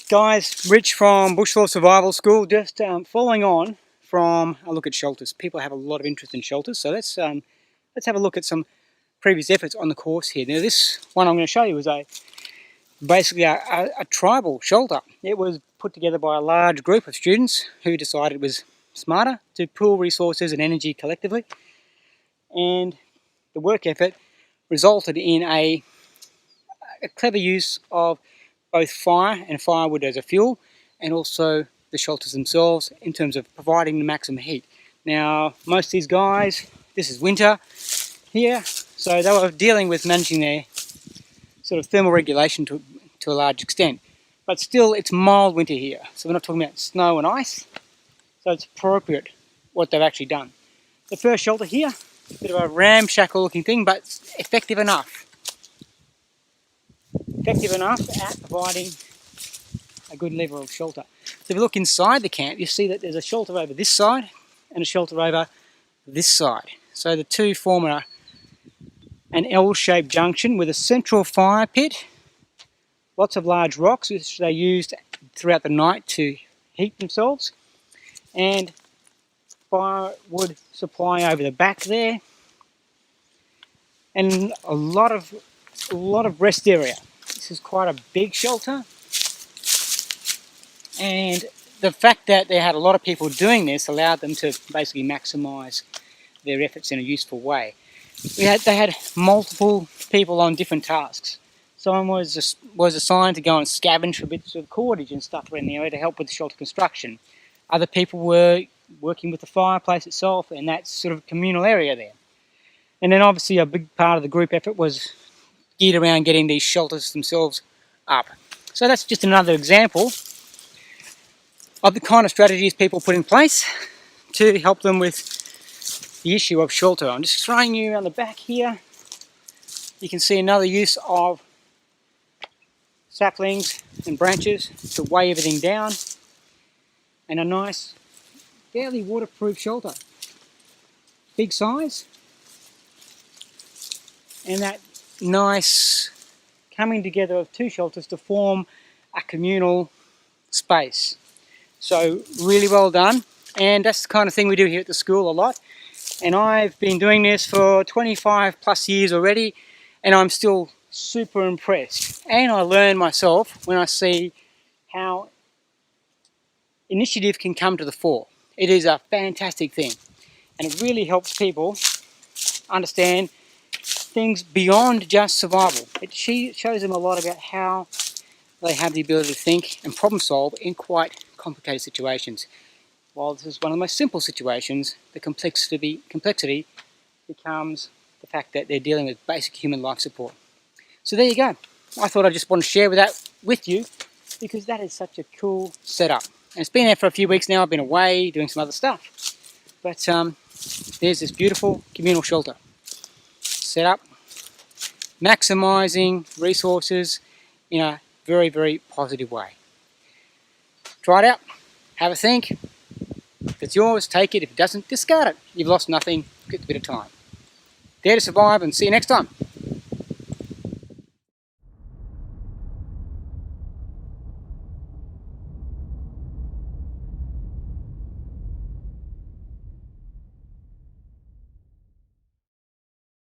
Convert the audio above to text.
Guys, Rich from Bushlaw Survival School, just following on from a look at shelters. People have a lot of interest in shelters, so let's have a look at some previous efforts on the course here. Now this one I'm going to show you is basically a tribal shelter. It was put together by a large group of students who decided it was smarter to pool resources and energy collectively, and the work effort resulted in a clever use of both fire and firewood as a fuel, and also the shelters themselves in terms of providing the maximum heat. Now, most of these guys, this is winter here, so they were dealing with managing their sort of thermal regulation to a large extent. But still, it's mild winter here, so we're not talking about snow and ice, so it's appropriate what they've actually done. The first shelter here, a bit of a ramshackle looking thing, but effective enough. Effective enough at providing a good level of shelter. So if you look inside the camp, you see that there's a shelter over this side and a shelter over this side. So the two form an L-shaped junction with a central fire pit, lots of large rocks which they used throughout the night to heat themselves, and firewood supply over the back there, and a lot of rest area. This is quite a big shelter, and the fact that they had a lot of people doing this allowed them to basically maximise their efforts in a useful way. They had multiple people on different tasks. Someone was assigned to go and scavenge for bits of cordage and stuff around the area to help with the shelter construction. Other people were working with the fireplace itself and that sort of communal area there. And then obviously a big part of the group effort was geared around getting these shelters themselves up. So that's just another example of the kind of strategies people put in place to help them with the issue of shelter. I'm just showing you around the back here. You can see another use of saplings and branches to weigh everything down, and a nice, fairly waterproof shelter. Big size, and that nice coming together of two shelters to form a communal space. So really well done, and that's the kind of thing we do here at the school a lot, and I've been doing this for 25 plus years already, and I'm still super impressed. And I learn myself when I see how initiative can come to the fore. It is a fantastic thing, and it really helps people understand things beyond just survival. It shows them a lot about how they have the ability to think and problem solve in quite complicated situations. While this is one of the most simple situations, the complexity becomes the fact that they're dealing with basic human life support. So there you go. I thought I just want to share that with you because that is such a cool setup. And it's been there for a few weeks now. I've been away doing some other stuff. But there's this beautiful communal shelter set up, maximising resources in a very, very positive way. Try it out. Have a think. If it's yours, take it. If it doesn't, discard it. You've lost nothing. Get a bit of time. Dare to survive, and see you next time.